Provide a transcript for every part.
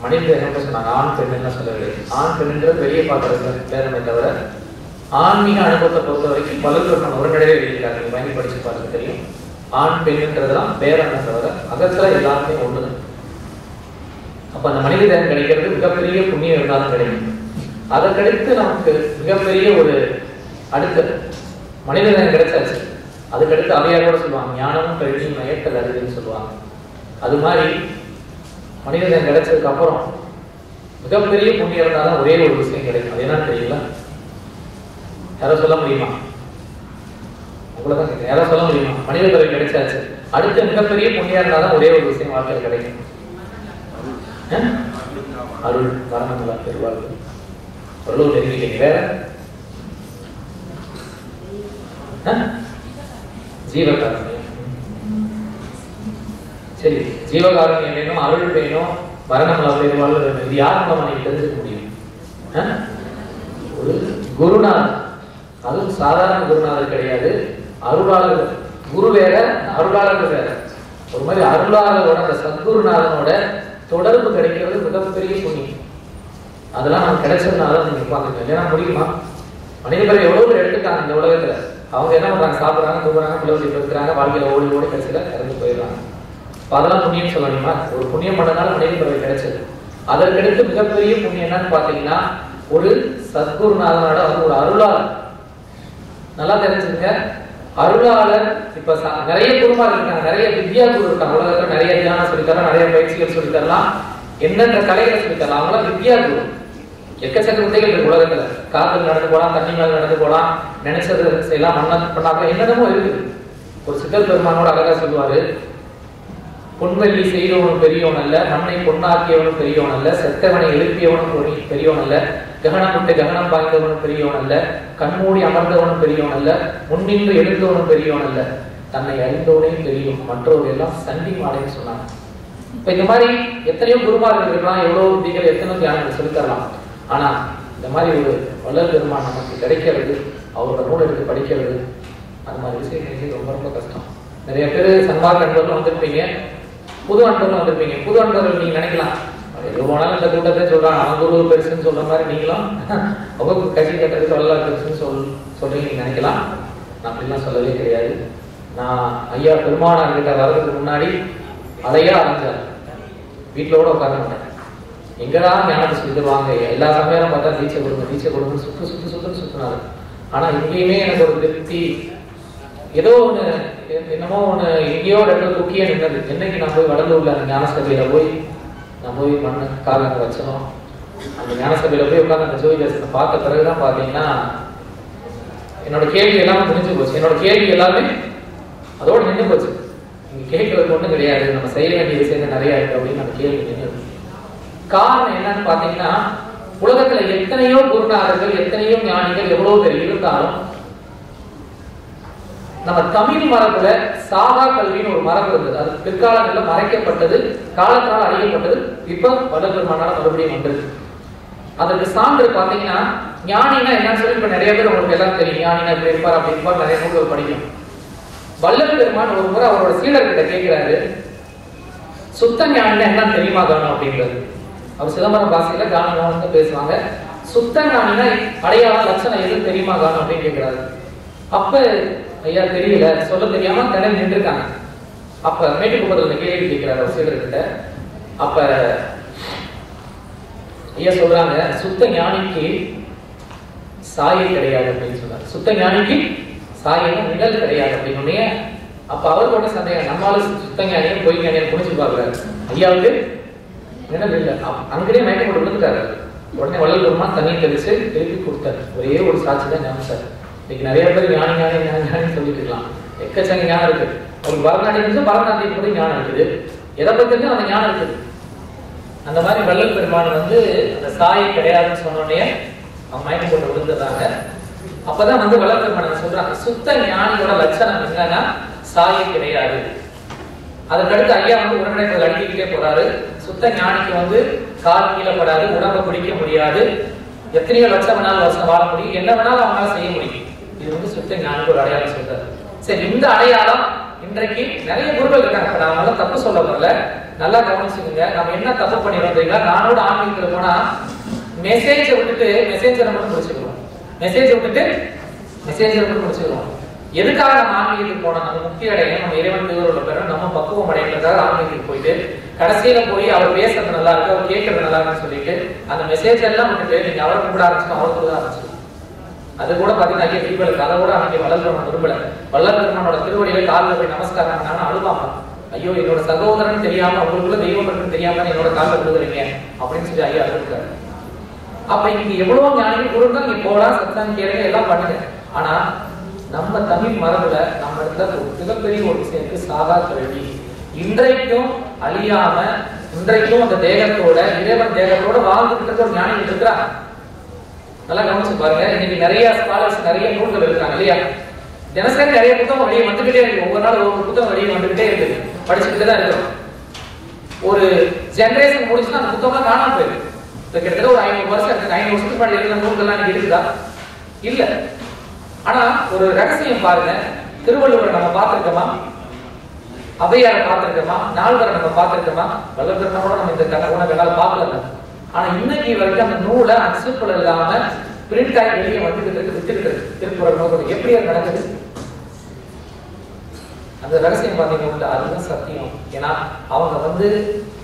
மனித என்ன சொன்னாங்க, ஆண் பெண்ணுன்னு சொல்லவில்லை. ஆண் பெண்ணுன்றது வெளியே பார்க்கறது பேரமை தவிர ஆன்மீக அனுபவத்தை பொறுத்த வரைக்கும் வல்லுநர் உடனடியே எழுதியிருக்காங்க. நீங்க பயணி படிச்சு பாருங்க தெரியும். ஆண் பெண்ணுன்றதுலாம் பேரமை தவிர அகத்துல எல்லாருமே ஒண்ணுதான். அப்ப அந்த மனித தேகம் கிடைக்கிறது மிகப்பெரிய புண்ணியம் இருந்தாலும் கிடைக்கும். அதற்கடுத்து நமக்கு மிகப்பெரிய ஒரு அடுத்த மனித தேகம் கிடைச்சாச்சு. அதுக்கடுத்து அவையார் கூட சொல்லுவாங்க, ஞானமும் கல்வியும் நயத்தல் அறிவுன்னு சொல்லுவாங்க. அது மாதிரி மனித தேகம் கிடைச்சதுக்கு அப்புறம் மிகப்பெரிய புண்ணியம் இருந்தாலும் ஒரே ஒரு விஷயம் கிடைக்கும். அது என்னன்னு தெரியல, யாரோ சொல்ல முடியுமா? உங்களதான் யாரோ சொல்ல முடியுமா? மனித பிறவி கிடைச்சாச்சு, அடுத்த மிகப்பெரிய புண்ணியம் இருந்தாலும் ஒரே ஒரு விஷயம் வாழ்க்கையில் கிடைக்கும். அருள் மரணங்களா பெறுவார்கள். சொல்லவும் தெரிவிக்கிறீங்க. வேற ஜீவகாருண்யம். சரி, ஜீவகாருண்யம் வேணும், அருள் வேணும், மரணங்களா பெறுவார்கள். இது யார் மூலமா நீங்க தெரிஞ்சுக்க முடியும்? ஒரு குருநாதர், அதுவும் சாதாரண குருநாதர் கிடையாது, அருளாளர். குரு வேற, அருளாளர்கள் வேற. ஒரு மாதிரி அருளாளரோட அந்த சத்குருநாதனோட தொடர்பு கிடைக்கிறது மிகப்பெரிய புண்ணியம். அதெல்லாம் நமக்கு கிடைச்சதுனால நீங்க உட்காந்துருக்கோம். இல்லைன்னா முடியுமா? மனித பிறகு எவ்வளவு பேர் எடுத்துட்டாங்க இந்த உலகத்துல. அவங்க என்ன பண்றாங்க? சாப்பிடுறாங்க, தூங்குறாங்க, பிள்ளைகள் இருக்கிறாங்க, வாழ்க்கையில ஓடி ஓடி கடைசியில இறந்து போயிடுறாங்க. அதெல்லாம் புண்ணியம் சொல்லணுமா? ஒரு புண்ணியம் பண்ணனால மனித பிறகு கிடைச்சது. அதற்கடுத்து மிகப்பெரிய புண்ணியம் என்னன்னு பாத்தீங்கன்னா ஒரு சத்குருநாதனோட வந்து ஒரு அருளாளர். நல்லா தெரிஞ்சுங்க, அருளாளர். இப்ப நிறைய குருமார் இருக்காங்க, நிறைய வித்யா குரு இருக்காங்க உலகத்துல. நிறைய தியானம் சொல்லித்தரலாம், நிறைய பயிற்சிகள் சொல்லித்தரலாம், எந்தெந்த கலைகளை சொல்லித்தரலாம். அவங்களாம் வித்யா குரு. எக்கச்சக்க வித்தைகள் இருக்கு உலகத்துல. காத்துல நடந்து போலாம், தண்ணி மேல நடந்து போலாம், நினைச்சது செய்யலாம், மண்ணா பண்ணாக்கலாம், என்னென்னமோ இருக்குது. ஒரு சித்தர் பெருமானோட அழகா சொல்லுவாரு, பொன்வெள்ளி செய்தவனும் பெரியவன் அல்ல, மண்ணை பொன்னாக்கியவனும் பெரியவன் அல்ல, செத்தவனை எழுப்பியவனும் பெரியவன் அல்ல, ககனம் விட்டு ககனம் பாய்ந்தவனும் பெரியவன் அல்ல, கண்மூடி அமர்ந்தவனும் பெரியவன் அல்ல, முன்னின்று எழுந்தவனும் பெரியவன் அல்ல, தன்னை அறிந்தவனையும் தெரியும், மற்றவர்கள் எல்லாம் சண்டி மாடைன்னு சொன்னாங்க. இப்ப இந்த மாதிரி எத்தனையோ குருமார்கள் இருக்கலாம், எவ்வளவு விதிகள், எத்தனையோ தியானங்கள் சொல்லித்தரலாம். ஆனா இந்த மாதிரி ஒரு வள்ளல் பெருமான் நமக்கு கிடைக்கிறது, அவரோட நூல் எடுத்து படிக்கிறது, அந்த மாதிரி விஷயங்கள் ரொம்ப ரொம்ப கஷ்டம். நிறைய பேர் சன்மார்க்க அன்பர்கள் வந்திருப்பீங்க, புது அன்பர்கள் வந்திருப்பீங்க. புது அன்பர்கள் நீங்க நினைக்கலாம், எது போனாலும் இந்த கூட்டத்தை சொல்றாங்க, அவங்க குரு பெருசுன்னு சொல்ற மாதிரி நீங்களும் அவங்க கட்சி கட்டுறதுக்கு வள்ளலார் பெருசுன்னு சொல்றீங்க நீங்க நினைக்கலாம். நான் அப்படிலாம் சொல்லவே கிடையாது. நான் ஐயா பெருமானார் கிட்ட வர்றதுக்கு முன்னாடி அதையா அரைஞ்சார், வீட்டிலோட உட்கார்ந்து மாட்டேன். எங்கதான் ஞானத்தை சொல்லிடுவாங்க, எல்லா சமயம் பார்த்தா தீட்சை கொடுங்க தீட்சை கொடுங்கன்னு சுத்துன்னு சுத்தினாரு. ஆனா இங்கேயுமே எனக்கு ஒரு திருப்தி, ஏதோ ஒண்ணு என்னமோ ஒண்ணு எங்கேயோ இடத்துல குக்கியே நின்றது. என்னைக்கு நான் போய் வடலூர்ல அந்த ஞானசபையில போய் நான் போய் மண்ணு காலங்க வச்சனும், அந்த ஞானசபையில போய் உட்காந்து அந்த ஜோதி தரிசனம் பார்த்த பிறகுதான் பாத்தீங்கன்னா என்னோட கேள்வி எல்லாமே முடிஞ்சு போச்சு. என்னோட கேள்வி எல்லாமே அதோட நின்று போச்சு. நீங்க கேட்கறது ஒண்ணும் கிடையாது, நம்ம செய்ய வேண்டிய விஷயங்கள் நிறைய இருக்கு அப்படின்னு அந்த கேள்வி நின்று. காரணம் என்னன்னு பாத்தீங்கன்னா, உலகத்துல எத்தனையோ குருநாதர்கள், எத்தனையோ ஞானிகள், எவ்வளவு பேர் இருந்தாலும் நம்ம தமிழ் மரபுல சாகா கல்வின்னு ஒரு மரபு இருந்தது. அது பிற்காலங்களில் மறைக்கப்பட்டது, காலத்தினால் அறியப்பட்டது. இப்ப வல்லபெருமானால மறுபடியும் வந்தது. அதற்கு சான்று பாத்தீங்கன்னா, ஞானினா என்னன்னு சொல்லி இப்ப நிறைய பேர் உங்களுக்கு எல்லாம் தெரியும். ஞானினா இப்படி இருப்பார் அப்படி இருப்பார், நிறைய நூல்கள் படிக்கும். வல்லல் பெருமான் ஒரு முறை அவரோட சீடர்கிட்ட கேட்கிறாரு, சுத்த ஞானினா என்னன்னு தெரியுமா காணும் அப்படின்றது. அவர் சிதம்பரம் பாசையில காணும் பேசுவாங்க. சுத்த ஞானினா அடையாளம் லட்சணம் எதுவும் தெரியுமா காணும் அப்படின்னு கேட்கிறாரு. அப்ப ஐயா தெரியல, சொல்ல தெரியாம கடை நின்றுருக்காங்க. அப்ப மேட்டுக்குப்பத்துல கேள்வி கேட்கிறாரு அவர் சீடர்கிட்ட. அப்ப ஐயா சொல்றாங்க, சுத்த ஞானிக்கு சாயை கிடையாது அப்படின்னு சொன்னார். சுத்த ஞானிக்கு சாயம் நிழல் கிடையாது அப்படின்னு. அப்ப அவருக்கு ஒண்ணு சந்தேகம், நம்மளால சுத்த ஞானியும் பொய் ஞானியும் புரிஞ்சு பாக்குறாரு. ஐயாவுக்கு நிழல் இல்லை, அங்கேயே மயக்கம் போட்டு விழுந்துட்டாரு. உடனே வள்ளல் பெருமான் தண்ணியை தெளிச்சு திருப்பி கொடுத்தாரு. ஒரே ஒரு சாட்சி தான் ஞானிச்சார். இன்னைக்கு நிறைய பேர் ஞானி ஞானி ஞானி ஞானி சொல்லிட்டு இருக்கலாம். எக்கச்சங்க ஞானம் இருக்கு. உங்களுக்கு பரதநாட்டியம் பரதநாட்டியம் கூட ஞானம் இருக்குது, எதை பத்தியும் அந்த ஞானம் இருக்குது. அந்த மாதிரி வள்ளல் பெருமான் வந்து அந்த சாயை கிடையாதுன்னு சொன்னோடனே அவங்க மயக்கம் போட்டு விழுந்துடுறாங்க. அப்பதான் வந்து வள்ளல் பெருமான் சொல்றாங்க, சுத்த ஞானியோட லட்சணம் என்னன்னா சாயை கிடையாது. அதற்கடுத்து ஐயா வந்து உடனடியாக அடிக்கிட்டே போறாரு. சுத்த ஞானிக்கு வந்து கால் கீழப்படாது, உடம்பை பிடிக்க முடியாது, எத்தனையோ லட்சம் வேணாலும் வருஷம் வாழ முடியும், என்ன வேணாலும் அவங்களால செய்ய முடியும். இது வந்து சுத்த ஞானிக்கு ஒரு அடையாளம் சொல்றாரு. சரி, இந்த அடையாளம் இன்றைக்கு நிறைய குருக்கள் இருக்காங்க. நான் அவங்களாம் தப்பு சொல்ல வரல. நல்லா கவனிச்சுக்கோங்க. நம்ம என்ன தப்பு பண்ணிடுறோம் தெரியுங்களா? நானோட ஆன்மீகத்துல போனா மெசேஜை விட்டுட்டு மெசேஜரை மட்டும் முடிச்சுக்கிறோம். மெசேஜை விட்டுட்டு மெசேஜரை மட்டும் முடிச்சுக்கிறோம். எதுக்காக நம்ம ஆன்மீகத்துக்கு போனோம்? நம்ம முக்தி அடையணும், நம்ம இறைவன் திருவருளை பெறணும், நம்ம பக்குவம் அடையணுன்றதுக்காக ஆன்மீகத்துக்கு போயிட்டு கடைசியில போய் அவர் பேசுறது நல்லா இருக்கு, அவர் கேட்கறது நல்லா இருக்குன்னு சொல்லிட்டு அந்த மெசேஜ் எல்லாம் விட்டுட்டு நீங்க அவரை கும்பிட ஆரம்பிச்சோம், அவரை கூட ஆரம்பிச்சு. அது கூட பாத்தீங்கன்னா ஐயா தீபலுக்கு அதை கூட அன்னைக்கு வள்ளல்பெருமான் விரும்பல. வள்ளல்பெருமானோட திருவடியில காலில் போய் நமஸ்காரம் பண்ணாலும் அழுவாங்க. ஐயோ என்னோட சகோதரன் தெரியாம உங்களுக்குள்ள தெய்வம் இருக்குன்னு தெரியாம என்னோட காலில் விழுதுறீங்க அப்படின்னு சொல்லி ஐயா அழுதுருக்காரு. அப்ப இன்னைக்கு எவ்வளவு ஞானிகள் குருந்தா நீங்க போலாம், சத்சங்கம் கேளுங்க, எல்லாம் பண்ணுங்க. ஆனா நம்ம தமிழ் மரபுல நம்ம இடத்துல ஒரு மிகப்பெரிய ஒரு விஷயம் சாகா கல்வி. இன்றைக்கும் அழியாம இன்றைக்கும் அந்த தேகத்தோட இறைவன் தேகத்தோட வாழ்ந்துட்டு ஒரு ஞானிகள் இருக்கிறாங்க. நல்லா கவனிச்சு பாருங்க. இன்னைக்கு நிறைய ஸ்காலர்ஸ் நிறைய நூல்கள் இருக்கிறாங்க இல்லையா? தினசரி நிறைய புத்தகம் வெளியே வந்துகிட்டே இருக்கு. ஒவ்வொரு நாள் ஒவ்வொரு புத்தகம் வெளியே வந்துகிட்டே இருக்கு, படிச்சுக்கிட்டு தான் இருக்கிறோம். ஒரு ஜெனரேஷன் முடிச்சுன்னா அந்த புத்தகம் காணாம போயிருக்கு. கிட்டத்தட்ட ஒரு 500 வருஷம் இருக்கு. 500 வருஷத்துக்கு முன்னாடி இருக்கிற நூல்கள்லாம் இன்னைக்கு இருக்குதா? இல்ல. ஆனா ஒரு ரகசியம் பாருங்க. திருவள்ளுவரை நம்ம பார்த்திருக்கோமா? அவையாரை பார்த்திருக்கோமா? நால்வரை நம்ம பார்த்திருக்கோமா? வல்லபெருமானோட நம்ம இந்த கணக்குனால பார்க்கல. ஆனா இன்னைக்கு வரைக்கும் அந்த நூலை அச்சுப்பட இல்லாம பிரிண்ட் ஆகி வெளியே வந்துகிட்டு இருக்கு, வித்துக்கிட்டு இருக்கு. திருக்குறள் நோக்கம் எப்படி அது நடக்குது? அந்த ரகசியம் பார்த்தீங்கன்னா அதுதான் சத்தியம். ஏன்னா அவங்க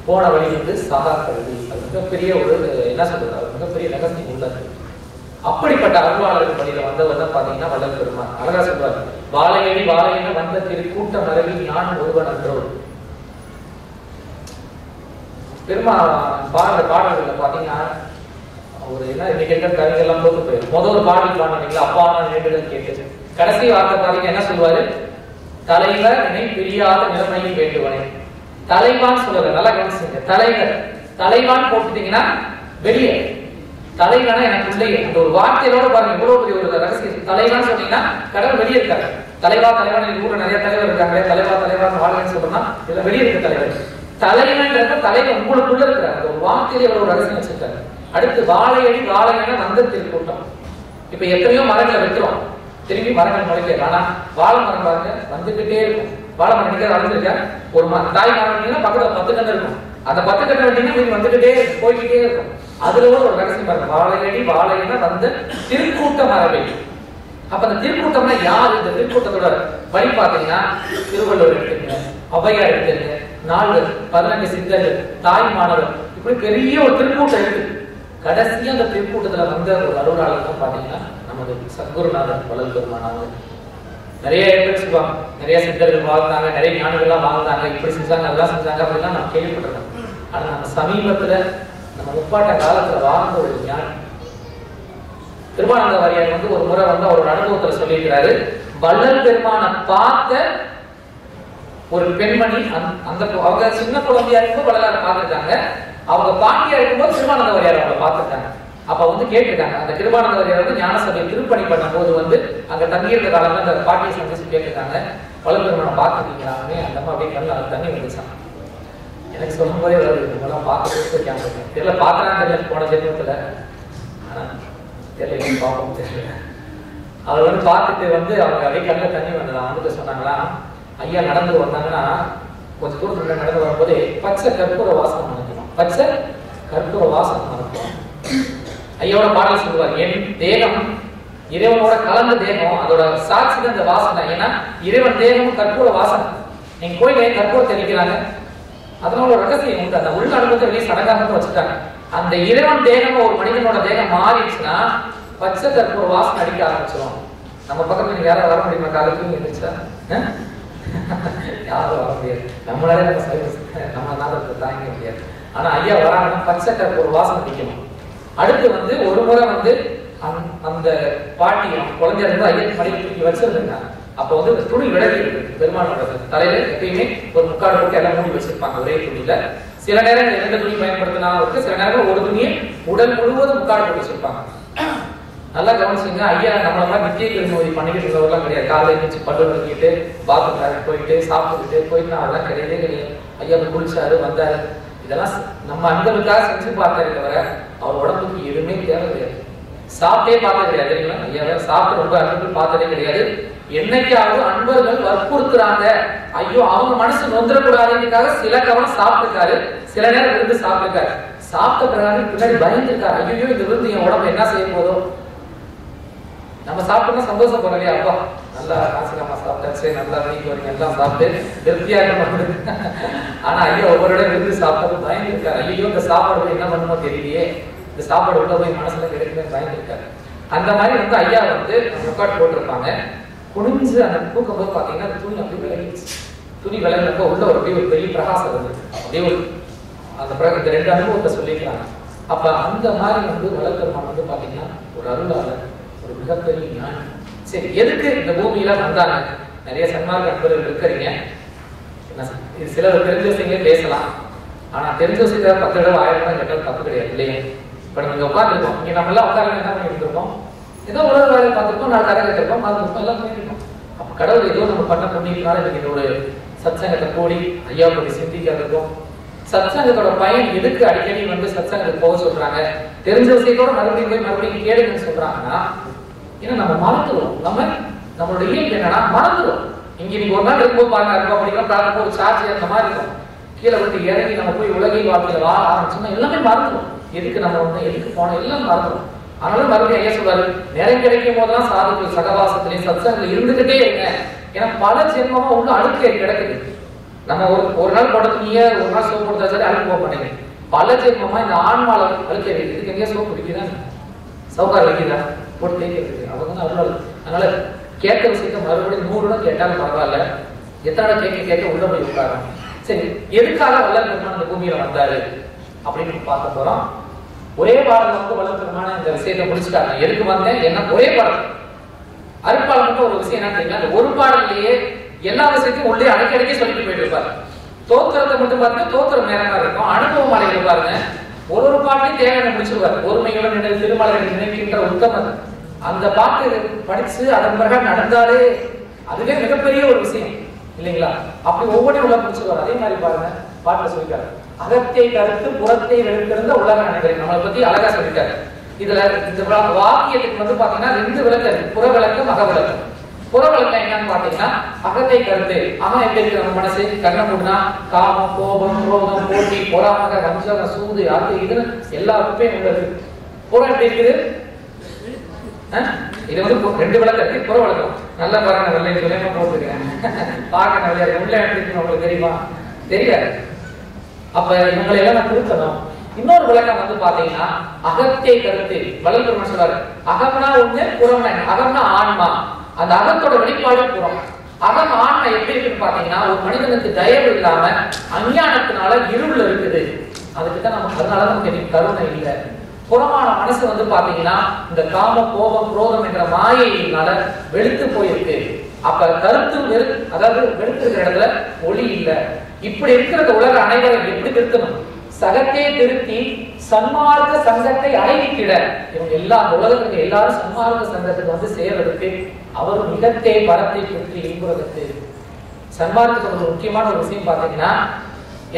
போன வழி சகா கல்வி. அது மிகப்பெரிய ஒரு என்ன சொல்றது, அது மிகப்பெரிய ரகசியம் உள்ளது. அப்படிப்பட்ட அருளாளர்கள் வழியில வந்தவர் தான் பாத்தீங்கன்னா வள்ளல் பெருமான். அழகா சொல்றாரு, வாழையடி வாழையின வந்த திருக்கூட்ட மரபில் நான் ஒருவன் என்றோ. பாடல்கள் பாத்தீங்கன்னா ஒரு என்ன இன்னைக்கு கவிதைகள்லாம் தோத்து போயிடும். முதல் பாடல் பாடுறீங்களா, அப்பா நான் வேண்டுதல் கேட்டு கடைசி வார்த்தை பாத்தீங்கன்னா என்ன சொல்லுவாரு? தலைவர் என்னை பிரியாத நிலைமையில் வேண்டுவனே. தலைவான் சொல்லுவாரு. நல்லா கவனிச்சுங்க. தலைவான் போட்டுட்டீங்கன்னா வெளியே, தலைவனா எனக்கு உள்ளே. அந்த ஒரு வார்த்தையோட பாருங்க இவ்வளவு பெரிய ஒரு ரகசியம். தலைவான்னு சொன்னீங்கன்னா கடவுள் வெளியே இருக்காரு. தலைவன் ஊர்ல நிறைய தலைவர் இருக்காங்க. தலைவா வாழ்க்கைன்னு சொல்றோம்னா இதுல வெளியே இருக்க தலைவர். தலைவன்றப்ப தலைவர் உங்களுக்குள்ள இருக்கிறார். அந்த ஒரு வார்த்தையில எவ்வளவு ரகசியம் வச்சிருக்காரு. அடுத்து வாழையடி வாழையன வந்த திருக்கூட்டம். இப்ப எத்தனையோ மரங்களை வைக்கிறோம், திரும்பி மரங்கள் முளைக்க. ஆனா வாழை மரம் பாருங்க வந்துகிட்டே இருக்கும். வாழை மரம் நிக்க வளர்ந்துருக்க ஒரு தாய் மரம் வந்தீங்கன்னா பக்கத்துல 10 கன்று இருக்கும். அந்த 10 கன்று வந்தீங்கன்னா வந்துகிட்டே போய்கிட்டே இருக்கும். அதுல ஒரு ரகசியம் பாருங்க. வாழையடி வாழையன வந்த திருக்கூட்ட மரபை. அப்ப அந்த திருக்கூட்டம்னா யாரு? இந்த திருக்கூட்டத்தோட வழி பாத்தீங்கன்னா திருவள்ளுவர் எடுத்துங்க, ஔவையார் எடுத்துங்க, 14 சித்தர்கள், தாய் மாணவர், இப்படி பெரிய ஒரு திருக்கூட்டம் இருக்கு. கடைசியா அந்த திருக்கூட்டத்துல வந்த ஒரு அலுவலாளர் தான் பாத்தீங்கன்னா நமது சத்குருநாதர் வள்ளல் பெருமான். நிறைய பேர் சொல்லுவாங்க, நிறைய சித்தர்கள் வாழ்ந்தாங்க, நிறைய ஞானிகள்லாம் வாழ்ந்தாங்க, இப்படி செஞ்சாங்க, அதெல்லாம் செஞ்சாங்க அப்படிலாம் நம்ம கேள்விப்பட்டிருக்கோம். ஆனா நம்ம சமீபத்துல நம்ம முப்பாட்ட காலத்துல வாழ்ந்த ஒரு ஞானி திருமானந்த வாரியார் ஒரு முறை அவரோட அனுபவத்துல சொல்லியிருக்கிறாரு. வள்ளல் பெருமானை பார்த்த ஒரு பெண்மணி, அந்த அவங்க சின்ன குழந்தையா இருக்கும்போது வள்ளலாரை பார்த்துருக்காங்க. அவங்க பாண்டியா இருக்கும்போது திருமானந்த வாரியார் அவங்களை பார்த்துருக்காங்க. அப்ப கேட்டிருக்காங்க. அந்த திருமானந்த வாரியார் ஞான சபையை திருப்பணி பண்ணும் போது அங்க தங்கியிருந்த காலத்துல அந்த பாட்டியை சந்திச்சு கேட்டிருக்காங்க, வள்ளல் பெருமானை பார்த்துருக்கீங்களாமே. அந்த அம்மா அப்படியே கண்ணு அது தண்ணி வந்துச்சான். எனக்கு சொல்லும் போதே இவங்கெல்லாம் பார்க்க தெரியல, பார்க்கறான்னு தெரியல போன ஜென்மத்துல. ஆனா தெரியல, பார்ப்போம் தெரியல. அவர் பார்த்துட்டு அவங்க அப்படியே கண்ணில் தண்ணி வந்ததான் சொன்னாங்களா, ஐயா நடந்து வந்தாங்கன்னா கொஞ்சம் தூரத்துல நடந்து வரும்போதே பச்சை கற்பூர வாசனம் நடக்கணும், பச்சை கற்பூர வாசனம் நடக்கும். ஐயாவோட பாடல் சொல்லுவார், என் தேகம் இறைவனோட கலந்த தேகம், அதோட சாட்சி தான் இந்த வாசனை. ஏன்னா இறைவன் தேகமும் கற்பூர வாசனை. நீங்க கோயிலே கற்பூரத்தை தெரிவிக்கிறாங்க, அதனால ஒரு ரகசியம் உண்டு. அந்த உள்ள அனுபவத்தை வெளியே சடங்காக வச்சுட்டாங்க. அந்த இறைவன் தேகம் ஒரு மனிதனோட தேகம் மாறிடுச்சுன்னா பச்சை கற்பூர வாசனை அடிக்க ஆரம்பிச்சிடும். நம்ம பக்கத்துல நீங்க யாரும் வர முடியுமா? காலத்துக்கு இருந்துச்சா? யாரும் வர முடியாது. நம்மளாலே நம்ம நாளத்தை தாங்க முடியாது. ஆனா ஐயா வராங்கன்னா பச்சை கற்பூர வாசனை அடிக்கணும். அடுத்து ஒரு முறை அந்த பாட்டியும் குழந்தையா இருந்து ஐயா மடியில் தூக்கி வச்சிருந்தாங்க. அப்ப துணி விலகி இருக்கு. பெருமானோட தலையில எப்பயுமே ஒரு முக்காடு போட்டு எல்லாம் மூடி வச்சிருப்பாங்க ஒரே துணியில. சில நேரங்கள் 2 துணி பயன்படுத்தினாலும் இருக்கு, சில நேரங்கள் ஒரு துணியை உடல் முழுவதும் முக்காடு போட்டு வச்சிருப்பாங்க. நல்லா கவனிச்சுங்க. ஐயா நம்மள மாதிரி நித்திய திருநோய் பண்ணிக்கிட்டு இருந்தவர்களாம் கிடையாது. காலையில எழுந்திரிச்சு பல்லு விளக்கிட்டு பாத்ரூம் போயிட்டு சாப்பிட்டுக்கிட்டு போயிட்டு அதெல்லாம் கிடையவே கிடையாது. ஐயா குளிச்சாரு வந்தாரு, இதெல்லாம் நம்ம அன்பர்களுக்காக செஞ்சு பார்த்தாரு தவிர அவர் உடம்புக்கு எதுவுமே தேவை கிடையாது. சாப்பிட்டே பார்த்தது கிடையாது. தெரியுங்களா? ஐயா சாப்பிட்டு ரொம்ப அன்புகள் பார்த்ததே கிடையாது. என்னைக்காவது அன்பர்கள் வற்புறுத்துறாங்க, ஐயோ அவங்க மனசு நொந்துடக்கூடாதுக்காக சில கவனம் சாப்பிட்டுருக்காரு, சில நேரம் விருந்து சாப்பிட்டுருக்காரு. சாப்பிட்ட பிறகு பின்னாடி பயந்துருக்காரு, ஐயோ இந்த விருந்து என் உடம்பு என்ன செய்ய போதோ. நம்ம சாப்பிட்டோம்னா சந்தோஷப்படுறோம் இல்லையா, அப்பா நல்லா காசிகமா சாப்பிட்டாச்சு, நல்லா நீங்க வரீங்க எல்லாம் சாப்பிட்டு திருப்தியாக. ஆனா ஐயோ ஒவ்வொரு விருந்து சாப்பிட்டது பயந்துருக்காரு, ஐயோ இந்த சாப்பாடு என்ன பண்ணுமோ தெரியலையே, இந்த சாப்பாடு உள்ள போய் மனசுல கிடைக்குமே பயந்துருக்காரு. அந்த மாதிரி வந்து ஐயா வந்து ரெக்கார்ட் போட்டிருப்பாங்க. குனிஞ்சு அந்த தூக்கும் போது பாத்தீங்கன்னா அந்த துணி அப்படி விலகிடுச்சு. துணி விலகினப்போ உள்ள ஒரு பெரிய பிரகாசம் இருந்தது. அப்படியே ஒரு அந்த பிறகு இந்த 2 அனுபவத்தை சொல்லிக்கிறாங்க. அப்ப அந்த மாதிரி வந்து வளர்க்கறவங்க வந்து பாத்தீங்கன்னா ஒரு அருளாளர், ஒரு மிகப்பெரிய ஞானி. சரி, எதுக்கு இந்த பூமியில வந்தாங்க? நிறைய சன்மார்க்க நண்பர்கள் இருக்கிறீங்க. இது சிலர் தெரிஞ்ச விஷயங்களே பேசலாம். ஆனா தெரிஞ்ச விஷயத்த 10 தடவை 1000 தடவை கேட்டால் தப்பு கிடையாது இல்லையா? இப்ப நம்ம உட்காந்துருக்கோம், இங்க நம்ம எல்லாம் உட்காந்து என்ன பண்ணிட்டு இருக்கோம்? ஏதோ உலக வேலை பார்த்துருக்கோம், 4 கதை கேட்டிருக்கோம், மறந்துருக்கோம், எல்லாம் பண்ணிருக்கோம். அப்ப கடவுள் ஏதோ நம்ம பண்ண புண்ணியத்தினால இன்னைக்கு ஒரு சத்சங்கத்தை கூடி ஐயா பற்றி சிந்திக்க இருக்கும். சத்சங்கத்தோட பயன் எதுக்கு அடிக்கடி வந்து சத்சங்கத்துக்கு போக சொல்றாங்க? தெரிஞ்ச விஷயத்தோட மறுபடியும் கேளுங்கன்னு சொல்றாங்கன்னா, ஏன்னா நம்ம மறந்துடும். நம்மளோட இயல்பு என்னன்னா மறந்துடும். இங்க நீங்க ஒரு நாள் இருக்கும்போது பாருங்க, இருக்கும் அப்படிங்கிற பிரார்த்தனை ஒரு சார்ஜ் அந்த மாதிரி இருக்கும். கீழே விட்டு இறங்கி நம்ம போய் உலகில் வாழ்க்கையில வாழ ஆரம்பிச்சோம்னா எல்லாமே மறந்துடும். எதுக்கு நம்ம வந்து எதுக்கு போனோம் எல்லாம் மறந்துடும். அதனால மறுபடியும் ஐயா சொல்றாரு, நேரம் கிடைக்கும் போதெல்லாம் சாதுக்கள் சகவாசத்திலையும் சத்சங்கத்துல இருந்துகிட்டே இருங்க. ஏன்னா பல ஜென்மமா உள்ள அழுக்கை கிடக்குது. நம்ம ஒரு நாள் போட்டீங்க, ஒரு நாள் சோப்பு கொடுத்தா சரி அழுக்கு போக மாட்டேங்க. பல ஜென்மமா இந்த ஆன்மால அழுக்கை இருக்குது. இதுக்கு எங்கேயா சோப்பு பிடிக்குதா, சவுக்கார் வைக்குதா, போட்டு தேய்க்கிறது அவங்க தான் அருள். அதனால கேட்க விஷயத்த மறுபடியும் 100 இடம் கேட்டாலும் பரவாயில்ல, எத்தனை கேட்க உள்ள போய் உட்காரும். சரி, எதுக்காக வள்ளல் பெருமான் இந்த பூமியில வந்தாரு அப்படின்னு பார்க்க போறோம். ஒரே பாடல் வந்து வள்ளல் பெருமான இந்த விஷயத்தை முடிச்சுட்டாங்க. எதுக்கு வந்தேன் என்ன ஒரே பாடல். அருட்பாடல் மட்டும் ஒரு விஷயம் என்ன தெரியுமா, அந்த ஒரு பாடல்லையே எல்லா விஷயத்தையும் உள்ளே அடைக்கடிக்கே சொல்லிட்டு போயிட்டு இருப்பாரு. தோத்திரத்தை மட்டும் பாருங்க, தோத்திரம் நேரமா இருக்கும். அனுபவ மலைகள் பாருங்க, ஒரு பாட்டையும் தேவையான முடிச்சிருவாரு. ஒருமையுடன் நினைவு திருமலைகளை நினைக்கின்ற உத்தமர் அந்த பாட்டு படிச்சு அதன் பிறகு நடந்தாலே அதுவே மிகப்பெரிய ஒரு விஷயம் இல்லைங்களா? அப்படி ஒவ்வொன்றையும் உள்ள முடிச்சிருவாரு. அதே மாதிரி பாருங்க பாட்டுல சொல்லிட்டாரு, அகத்தை கருத்து புறத்தை வெளுத்திருந்த உலக நினைக்கிறேன். நம்மளை பத்தி அழகா சொல்லிட்டாரு. இதுல இந்த வாக்கியத்துக்கு வந்து பாத்தீங்கன்னா 2 விளக்கம் இருக்கு, புற விளக்கம் அக விளக்கம். புற விளக்கம் என்னன்னு பாத்தீங்கன்னா அகத்தை கருத்து. அகம் எப்படி இருக்கு நம்ம மனசு? கண்ணை மூடுனா காமம், கோபம், குரோதம், போட்டி, பொறாமக, வஞ்சகம், சூது, அது இதுன்னு எல்லாருக்குமே உள்ளது. புறம் எப்படி இருக்குது? இது வந்து 2 விளக்கம் இருக்கு. புற விளக்கம் நல்லா பாருங்க, வெள்ளை சொல்லியமா போட்டுருக்கேன், பார்க்க நல்லா உள்ள எப்படி இருக்கு உங்களுக்கு தெரியுமா? தெரியாது. அப்ப இவங்களை எல்லாம் நான் திருத்தணும். இன்னொரு விளக்கம் வந்து பாத்தீங்கன்னா அகத்தை கருத்து. வள்ளல் பெருமான் சொல்றாரு, அகம்னா ஒண்ணு, புறம்னா அகம்னா ஆன்மா. அந்த அகத்தோட வெளிப்பாடு புறம். அகம் ஆன்மா எப்படி இருக்குன்னு பாத்தீங்கன்னா ஒரு மனிதனுக்கு தயவு இல்லாம அஞ்ஞானத்தினால இருள் இருக்குது. அதுக்குதான் நமக்கு அதனால நமக்கு கருணை இல்லை. புறமான மனசு வந்து பாத்தீங்கன்னா இந்த காம, கோபம், குரோதம் என்ற மாயையினால வெளுத்து போயிருக்கு. அப்ப கருத்து அதாவது வெளுத்திருக்கிற இடத்துல ஒளி இல்லை. இப்படி இருக்கிற உலக அனைவரும் எப்படி திருத்தணும்? சகத்தை திருத்தி சன்மார்க்க சங்கத்தை அடைவிக்கிட. இவங்க எல்லா அந்த உலகத்துக்கு எல்லாரும் சன்மார்க்க சங்கத்துக்கு வந்து சேர்றதுக்கு அவர் மிகத்தே பரத்தை பெற்று இன்புறதுக்கு. சன்மார்க்கத்தோட ஒரு முக்கியமான ஒரு விஷயம் பாத்தீங்கன்னா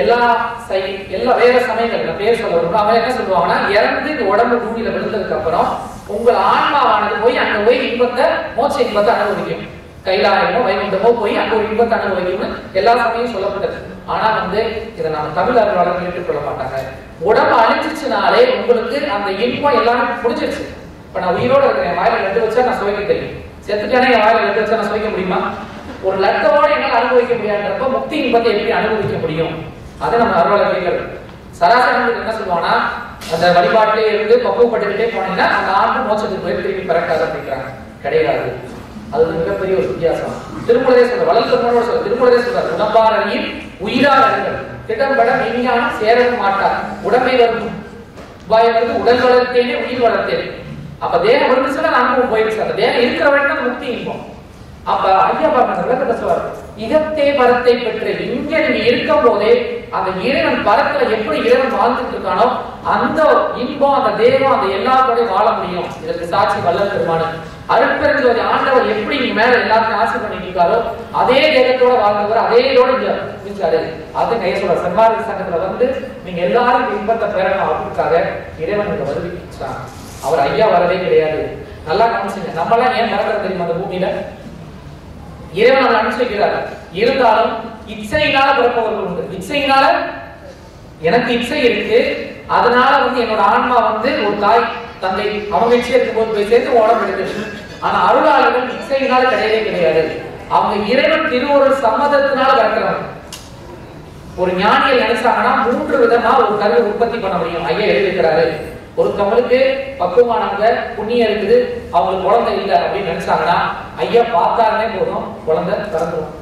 எல்லா வேற சமயங்கள் பேர் சொல்ல வரும். அவங்க என்ன சொல்லுவாங்கன்னா, இறந்து இந்த உடம்பு பூமியில விழுந்ததுக்கு அப்புறம் உங்கள் ஆன்மாவானது போய் அங்க போய் இன்பத்தை, மோட்ச இன்பத்தை அனுபவிக்கும். கைலாயமோ வைகுண்டமோ போய் அங்க ஒரு இன்பத்தை அனுபவிக்கும்னு எல்லா சமயம் சொல்லப்பட்டது. ஆனா வந்து இதை நம்ம தமிழ் அறிவாளர்கள் ஏற்றுக்கொள்ள மாட்டாங்க. உடம்பு அழிஞ்சிச்சுனாலே உங்களுக்கு அந்த இன்பம் எல்லாரும் புடிச்சிருச்சு. இப்ப நான் உயிரோட இருக்கிறேன், வாயில லட்டு வச்சா நான் சுவைக்க தெரியும். செத்துட்டானே என் வாயில லட்டு வச்சா நான் சுவைக்க முடியுமா? ஒரு லட்டோட என்னால் அனுபவிக்க முடியாதுன்றப்ப முக்தி இன்பத்தை எப்படி அனுபவிக்க முடியும்? அதை நம்ம அறிவாளர் கேட்கறது. சராசரி என்ன சொல்லுவாங்கன்னா, அந்த வழிபாட்டிலே இருந்து பக்குவப்பட்டுக்கிட்டே போனீங்கன்னா அந்த ஆண்டு மோட்சத்துக்கு போய் திரும்பி பிறக்காது அப்படிங்கிறாங்க. கிடையாது. அது மிகப்பெரிய ஒரு வித்தியாசம். திருமூலரே சொல்ற, வள்ளல் பெருமானோட சொல்ற, திருமூலரே சொல்றார், உடம்பாரில் உயிரார் அறிஞர் திட்டம்பட விஞ்ஞானம் சேரவும் மாட்டார். உடம்பை வரும் உபாயம் வந்து உடல் வளர்த்தேனே உயிர் வளர்த்தேன். அப்ப தேகம் விழுந்துச்சுன்னா அனுபவம் போயிடுச்சு. அந்த தேகம் இருக்கிற வரைக்கும் முக்தி இன்பம். அப்ப ஐயா பாருங்க விளக்கத்தை சொல்றாரு, இகத்தே பரத்தை பெற்று இங்க நீங்க இருக்கும் போதே அந்த இறைவன் பரத்துல எப்படி இறைவன் வாழ்ந்துட்டு இருக்கானோ அந்த இன்பம், அந்த தேகம், அந்த எல்லாத்தோடய வாழ முடியும். இதற்கு சாட்சி வள்ளல் பெருமான். அருட்பெருஞ்சோதி ஆண்டவர் எப்படி மேல எல்லாத்தையும் ஆசை பண்ணிட்டு இருக்காரோ அதே தேகத்தோட வாழ்ந்தவர், அதே இதோட இருக்காரு. அது கைய சொல்ற சன்மார்க்க சங்கத்துல வந்து நீங்க எல்லாரும் இன்பத்தை பெறணும் அப்படிக்காக இறைவன் இங்க வருவிச்சான். அவர் ஐயா வரவே கிடையாது. நல்லா கவனிச்சுங்க. நம்ம எல்லாம் ஏன் மறக்கிறது தெரியுமா? அந்த பூமியில இறைவன் நம்மளை அனுப்பிச்சு வைக்கிறார். இருந்தாலும் இச்சையினால பிறப்பவர்கள் உண்டு. இச்சையினால எனக்கு இச்சை இருக்கு, அதனால என்னோட ஆன்மா ஒரு தாய் தந்தை அவங்க இச்சை இருக்கும்போது போய் சேர்த்து உடம்பு எடுக்குது. ஆனா அருளாளர்கள் இச்சையினால கிடையவே கிடையாது. அவங்க இறைவன் திருவருள் சம்மதத்தினால பிறக்கிறாங்க. ஒரு ஞானியை நினைச்சாங்கன்னா 3 விதமா ஒரு கருவை உற்பத்தி பண்ண முடியும். ஐயா எழுதிக்கிறாரு, ஒருத்தவங்களுக்கு பக்குவமானவங்க புண்ணியம் இருக்குது, அவங்களுக்கு குழந்தை இல்லை அப்படின்னு நினைச்சாங்கன்னா ஐயா பார்த்தாருனே போதும், குழந்தை பிறந்துடும்.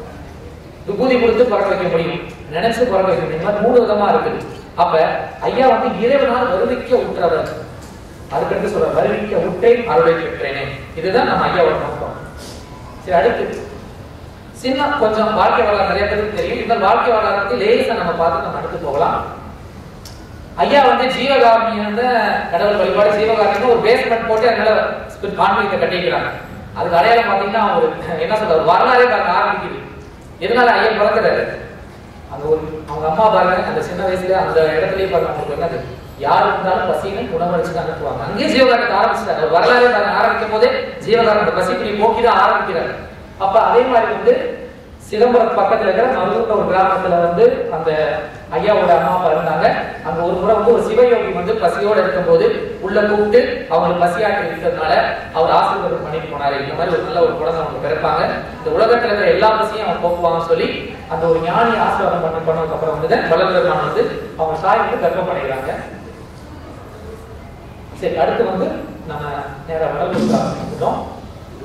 விபூதி கொடுத்து பிறக்க வைக்க முடியும், நினைச்சு பிறக்க வைக்க முடியும். 3 விதமா இருக்குது. அப்ப ஐயா இறைவனால் வருவிக்க உற்றவர். அதுக்கடுத்து சொல்ற வருவிக்க உற்றேன் அருளை பெற்றேனே. இதுதான் நம்ம ஐயாவோட நோக்கம். சரி, அடுத்து சின்ன கொஞ்சம் வாழ்க்கை வரலாறு நிறைய பேருக்கு தெரியும். இந்த வாழ்க்கை வரலாறு லேசா நம்ம பார்த்து நம்ம அடுத்து போகலாம். ஐயா ஜீவகாரணி கடவுள் வழிபாடு, ஜீவகாரணி ஒரு பேஸ்மெண்ட் போட்டு அதனால ஆன்மீகத்தை கட்டிக்கிறாங்க. அதுக்கு அடையாளம் பாத்தீங்கன்னா ஒரு என்ன சொல்ற வரலாறே பார்க்க ஆரம்பிக்குது. எதனால ஐயா பிறக்கிறாரு, அந்த ஒரு அவங்க அம்மா பாருங்க, அந்த சின்ன வயசுல அந்த இடத்துலயே பாருங்க, அவங்களுக்கு என்னது யாரு இருந்தாலும் பசின்னு உணவளிச்சு அனுப்புவாங்க. அங்கேயே ஜீவகாரணத்தை ஆரம்பிச்சுட்டாரு. வரலாறே பாருங்க ஆரம்பிக்கும் போதே ஜீவகாரணத்தை பசிப்பிடி போக்கிதான் ஆரம்பிக்கிறாரு. அப்ப அதே மாதிரி சிதம்பரம் பக்கத்துல இருக்கிற மருதூர்ல ஒரு கிராமத்துல அந்த ஐயாவோட அம்மா அப்பா இருந்தாங்க. அங்க ஒரு முறை ஒரு சிவயோகி பசியோட இருக்கும்போது உள்ள கூப்பிட்டு அவங்களுக்கு பசியாற்றி இருக்கிறதுனால அவர் ஆசீர்வாதம் பண்ணிட்டு போனாரு. இந்த மாதிரி ஒரு நல்ல ஒரு குழந்தை அவங்க பிறப்பாங்க, இந்த உலகத்துல இருக்கிற எல்லா பசியும் அவங்க போக்குவாங்கன்னு சொல்லி அந்த ஒரு ஞானி ஆசீர்வாதம் பண்ணதுக்கு அப்புறம் வள்ளல்பெருமான் அவங்க தாய் கர்ப்பமடைகிறாங்க. சரி, அடுத்து நம்ம நேரம் வள்ளல்பெருமான் ஆரம்பிச்சிட்டோம்.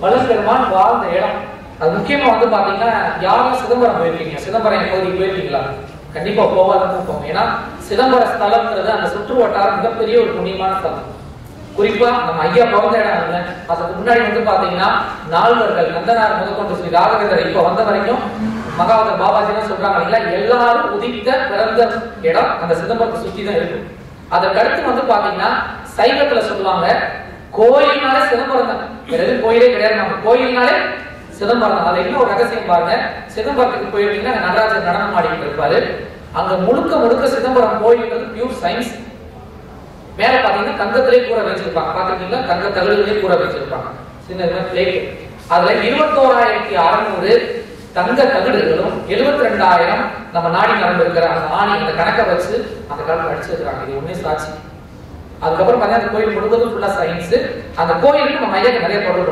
வள்ளல்பெருமான் வாழ்ந்த இடம் அது முக்கியமா பாத்தீங்கன்னா, யாரும் சிதம்பரம் போயிருக்கீங்க, சிதம்பரம் பகுதிக்கு போயிருக்கீங்களா? கண்டிப்பா போகாதான் போங்க. ஏன்னா சிதம்பர ஸ்தலம்ன்றது அந்த சுற்று வட்டாரம் மிகப்பெரிய ஒரு புண்ணியமான ஸ்தலம். குறிப்பா நம்ம ஐயா பிறந்த இடம் இல்லை, அதுக்கு முன்னாடி பாத்தீங்கன்னா நால்வர்கள் நந்தனார் முதற்கொண்டு ஸ்ரீ ராகவேந்தர் இப்ப வந்த வரைக்கும் மகாவதர் பாபாஜி எல்லாம் சொல்றாங்க இல்ல, எல்லாரும் உதித்த பிறந்த இடம் அந்த சிதம்பரத்தை சுத்தி தான் இருக்கும். அதற்கடுத்து பாத்தீங்கன்னா சைவத்துல சொல்லுவாங்க, கோயில்னாலே சிதம்பரம் தான், வேற எதுவும் கோயிலே கிடையாது. நம்ம கோயில்னாலே சிதம்பரம். அது என்ன ஒரு ரகசியம் பாருங்க, சிதம்பரத்துக்கு போயிருந்தீங்கன்னா நடராஜர் நடனம் ஆடிட்டு இருப்பாரு. அங்க முழுக்க முழுக்க சிதம்பரம் கோயில்ன்றது பியூர் சயின்ஸ். மேல பாத்தீங்கன்னா தங்கத்திலே கூரை வச்சிருப்பாங்க, பாத்துருக்கீங்களா? தங்க தகடுகளே கூரை வச்சிருப்பாங்க, சின்ன பிளேட். அதுல 21,600 தங்க தகடுகளும் 72,000 நம்ம நாடி நரம்பு இருக்கிற அந்த ஆணி அந்த கணக்கை வச்சு அந்த காலத்துல அடிச்சிருக்காங்க. இது ஒன்னே சாட்சி. அதுக்கப்புறம் பாத்தீங்கன்னா அந்த கோயில் முழுவதும் ஃபுல்லா சயின்ஸ். அந்த கோயிலுக்கு நம்ம ஐயாக்கு நிறைய தொடர்பு